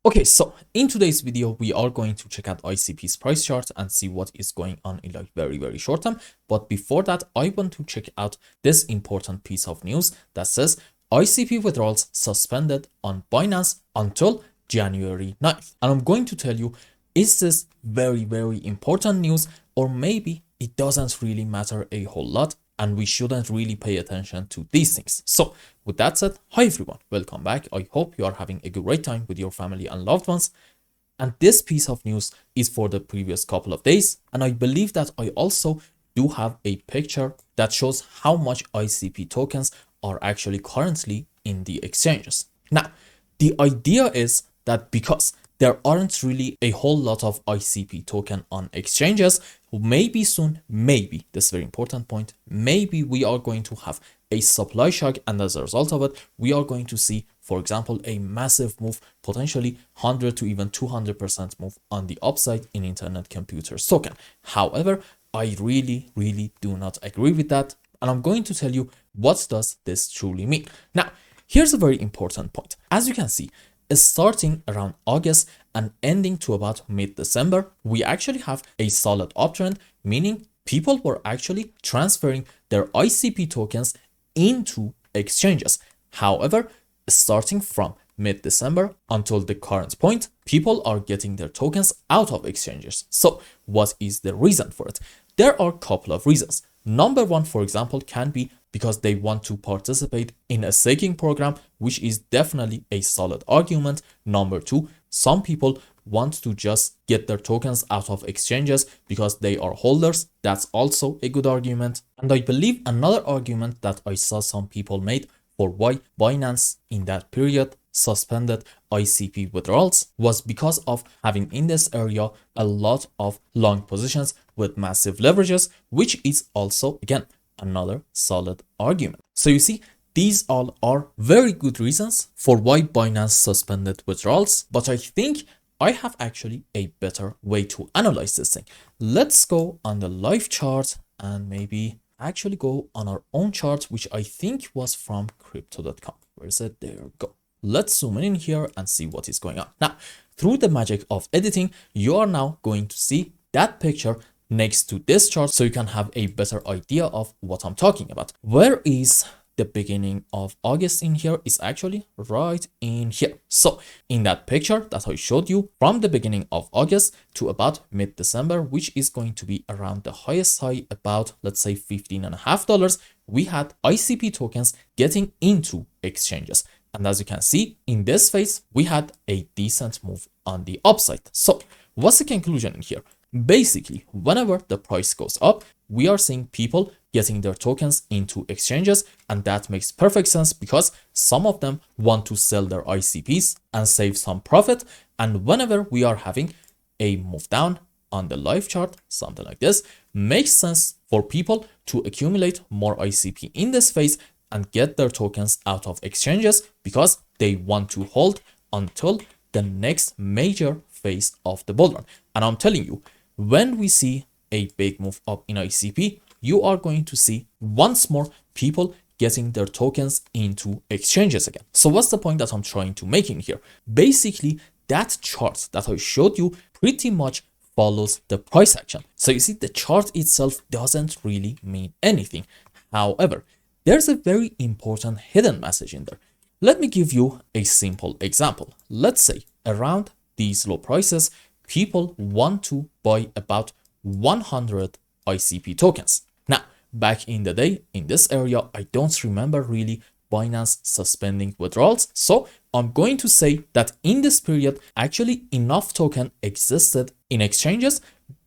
Okay, so in today's video, we are going to check out ICP's price chart and see what is going on in like very short term. But before that, I want to check out this important piece of news that says ICP withdrawals suspended on Binance until January 9th. And I'm going to tell you, is this very important news, or maybe it doesn't really matter a whole lot and we shouldn't really pay attention to these things. So with that said, hi everyone, welcome back. I hope you are having a great time with your family and loved ones. And this piece of news is for the previous couple of days. And I believe that I also do have a picture that shows how much ICP tokens are actually currently in the exchanges. Now, the idea is that because there aren't really a whole lot of ICP token on exchanges, maybe soon, maybe, this is a very important point, maybe we are going to have a supply shock, and as a result of it, we are going to see, for example, a massive move, potentially 100 to even 200% move on the upside in Internet Computers token. However, I really do not agree with that, and I'm going to tell you what does this truly mean. Now, here's a very important point. As you can see, starting around August and ending to about mid-December, we actually have a solid uptrend, meaning people were actually transferring their ICP tokens into exchanges. However, starting from mid-December until the current point, people are getting their tokens out of exchanges. So what is the reason for it? There are a couple of reasons. Number one, for example, can be because they want to participate in a staking program, which is definitely a solid argument. Number two, some people want to just get their tokens out of exchanges because they are holders. That's also a good argument. And I believe another argument that I saw some people made for why Binance in that period suspended ICP withdrawals was because of having in this area a lot of long positions with massive leverages, which is also, again, another solid argument. So you see, these all are very good reasons for why Binance suspended withdrawals, but I think I have actually a better way to analyze this thing. Let's go on the live chart and maybe actually go on our own chart, which I think was from crypto.com. Where is it? There we go. Let's zoom in here and see what is going on. Now, through the magic of editing, you are now going to see that picture next to this chart so you can have a better idea of what I'm talking about. Where is the beginning of August in here? Is actually right in here. So in that picture that I showed you, from the beginning of August to about mid-December, which is going to be around the highest high, about let's say $15.50, we had ICP tokens getting into exchanges. And as you can see in this phase, we had a decent move on the upside. So what's the conclusion in here? Basically, whenever the price goes up, we are seeing people getting their tokens into exchanges, and that makes perfect sense because some of them want to sell their ICPs and save some profit. And whenever we are having a move down on the live chart, something like this, makes sense for people to accumulate more ICP in this phase and get their tokens out of exchanges because they want to hold until the next major phase of the bull run. And I'm telling you, when we see a big move up in ICP, you are going to see once more people getting their tokens into exchanges again. So what's the point that I'm trying to make in here? Basically, that chart that I showed you pretty much follows the price action. So you see, the chart itself doesn't really mean anything. However, there's a very important hidden message in there. Let me give you a simple example. Let's say around these low prices, people want to buy about 100 ICP tokens. Now, back in the day, in this area, I don't remember really Binance suspending withdrawals. So I'm going to say that in this period, actually enough token existed in exchanges,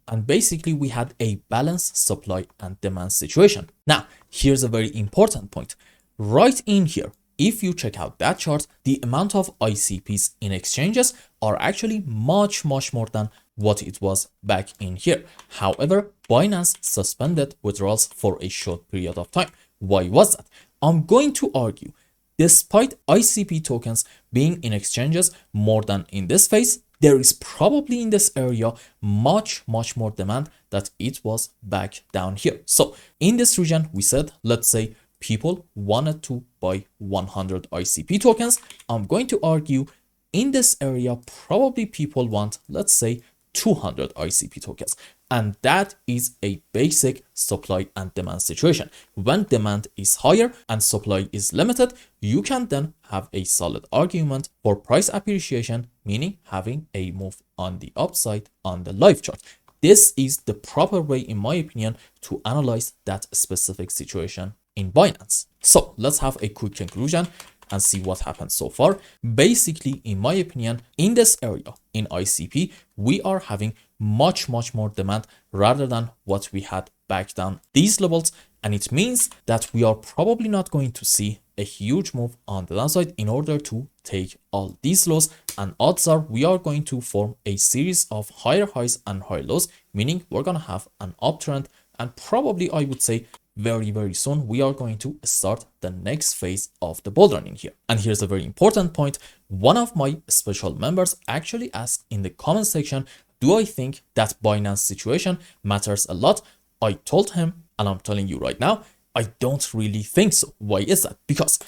and basically we had a balanced supply and demand situation. Now, here's a very important point. Right in here, if you check out that chart, the amount of ICPs in exchanges are actually much more than what it was back in here. However, Binance suspended withdrawals for a short period of time. Why was that? I'm going to argue, despite ICP tokens being in exchanges more than in this phase, there is probably in this area much more demand that it was back down here. So in this region, we said, let's say people wanted to buy 100 ICP tokens. I'm going to argue in this area, probably people want, let's say, 200 ICP tokens. And that is a basic supply and demand situation. When demand is higher and supply is limited, you can then have a solid argument for price appreciation, meaning having a move on the upside on the live chart. This is the proper way, in my opinion, to analyze that specific situation in Binance. So let's have a quick conclusion and see what happened so far. Basically, in my opinion, in this area in ICP, we are having much more demand rather than what we had back down these levels, and it means that we are probably not going to see a huge move on the downside in order to take all these lows, and odds are we are going to form a series of higher highs and higher lows, meaning we're going to have an uptrend, and probably I would say very soon we are going to start the next phase of the bull run in here. And here's a very important point. One of my special members actually asked in the comment section, do I think that Binance situation matters a lot? I told him, and I'm telling you right now, I don't really think so. Why is that? Because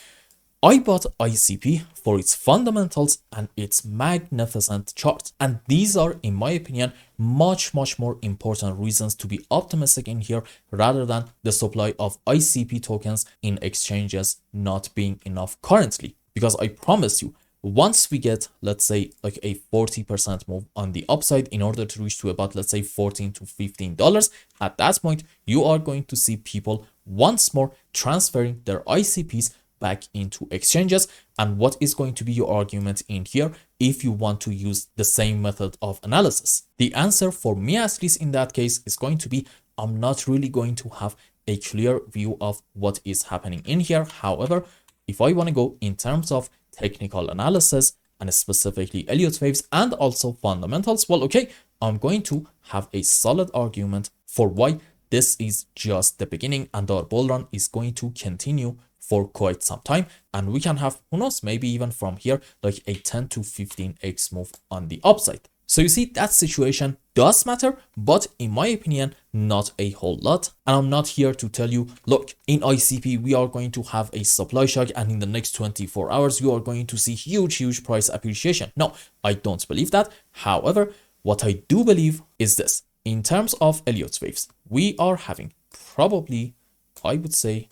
I bought ICP for its fundamentals and its magnificent chart. And these are, in my opinion, much more important reasons to be optimistic in here rather than the supply of ICP tokens in exchanges not being enough currently. Because I promise you, once we get, let's say, like a 40% move on the upside in order to reach to about, let's say, $14 to $15, at that point, you are going to see people once more transferring their ICPs back into exchanges. And what is going to be your argument in here if you want to use the same method of analysis? The answer for me, at least in that case, is going to be I'm not really going to have a clear view of what is happening in here. However, if I want to go in terms of technical analysis and specifically Elliott waves and also fundamentals, well, okay, I'm going to have a solid argument for why this is just the beginning and our bull run is going to continue for quite some time, and we can have, who knows, maybe even from here like a 10 to 15x move on the upside. So you see, that situation does matter, but in my opinion, not a whole lot. And I'm not here to tell you, look, in ICP, we are going to have a supply shock and in the next 24 hours, you are going to see huge price appreciation. No, I don't believe that. However, what I do believe is this. In terms of Elliott waves, we are having probably, I would say,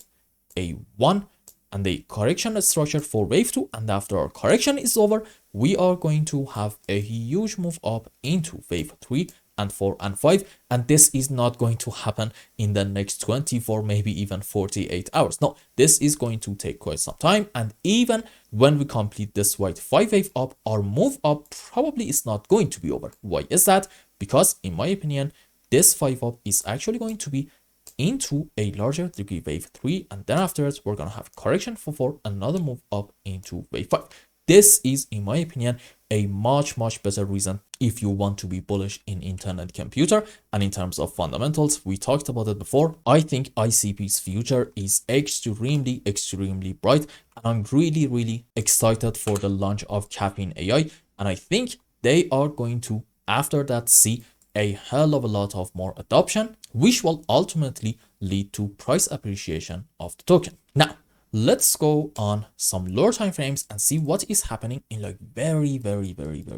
a 1 and a correction structure for wave 2, and after our correction is over, we are going to have a huge move up into wave 3 and 4 and 5, and this is not going to happen in the next 24, maybe even 48 hours. No, this is going to take quite some time, and even when we complete this white 5 wave up, our move up probably is not going to be over. Why is that? Because in my opinion, this 5 up is actually going to be into a larger degree wave 3, and then afterwards we're going to have correction for 4, another move up into wave 5. This is, in my opinion, a much better reason if you want to be bullish in internet computer. And in terms of fundamentals, we talked about it before. I think ICP's future is extremely bright, and I'm really excited for the launch of Caffeine AI, and I think they are going to, after that, see a hell of a lot of more adoption, which will ultimately lead to price appreciation of the token. Now, let's go on some lower time frames and see what is happening in like very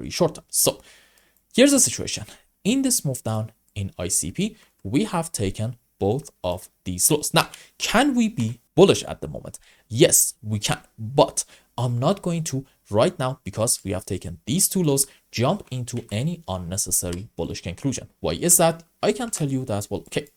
short term. So here's the situation. In this move down in ICP, we have taken both of these lows. Now, can we be bullish at the moment? Yes, we can, but I'm not going to right now, because we have taken these two lows, jump into any unnecessary bullish conclusion. Why is that? I can tell you that, well, okay,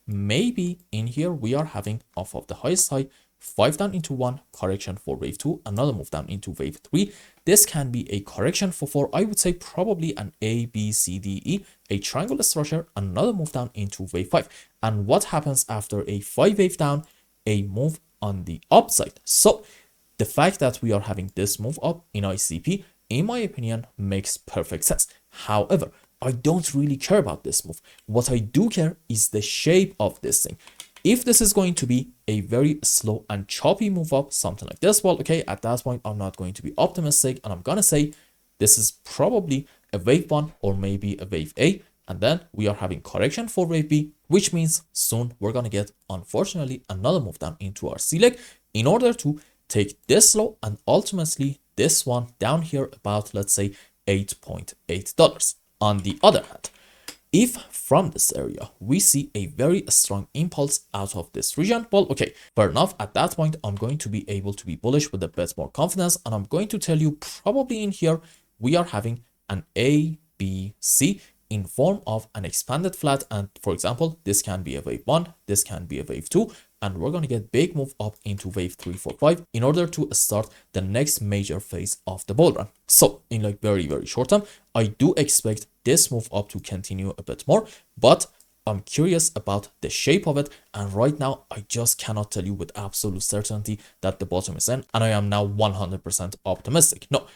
maybe in here we are having off of the highest high, 5 down into 1, correction for wave 2, another move down into wave 3. This can be a correction for 4. I would say probably an A, B, C, D, E, a triangle structure, another move down into wave 5. And what happens after a 5 wave down? A move on the upside. So the fact that we are having this move up in ICP, in my opinion, makes perfect sense. However, I don't really care about this move. What I do care is the shape of this thing. If this is going to be a very slow and choppy move up, something like this, well, okay, at that point, I'm not going to be optimistic, and I'm going to say this is probably a wave 1 or maybe a wave A, and then we are having correction for wave B, which means soon we're going to get, unfortunately, another move down into our C leg in order to take this low and ultimately this one down here about, let's say, $8.8. On the other hand, if from this area we see a very strong impulse out of this region, well, okay, fair enough. At that point, I'm going to be able to be bullish with a bit more confidence, and I'm going to tell you probably in here we are having an A, B, C in form of an expanded flat. And for example, this can be a wave 1, this can be a wave 2, and we're going to get big move up into wave 3, 4, 5 in order to start the next major phase of the bull run. So in like very, very short term, I do expect this move up to continue a bit more, but I'm curious about the shape of it. And right now, I just cannot tell you with absolute certainty that the bottom is in, and I am now 100% optimistic. No,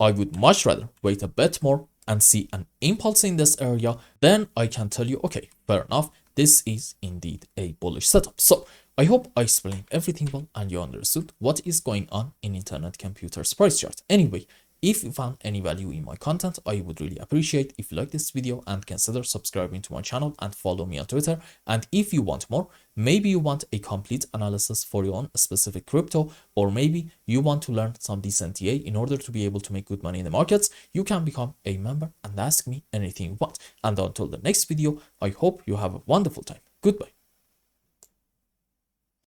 I would much rather wait a bit more and see an impulse in this area. Then I can tell you, okay, fair enough, this is indeed a bullish setup. So I hope I explained everything well and you understood what is going on in Internet Computer's price chart. Anyway, if you found any value in my content, I would really appreciate if you like this video and consider subscribing to my channel and follow me on Twitter. And if you want more, maybe you want a complete analysis for your own specific crypto, or maybe you want to learn some decent TA in order to be able to make good money in the markets, you can become a member and ask me anything you want. And until the next video, I hope you have a wonderful time. Goodbye.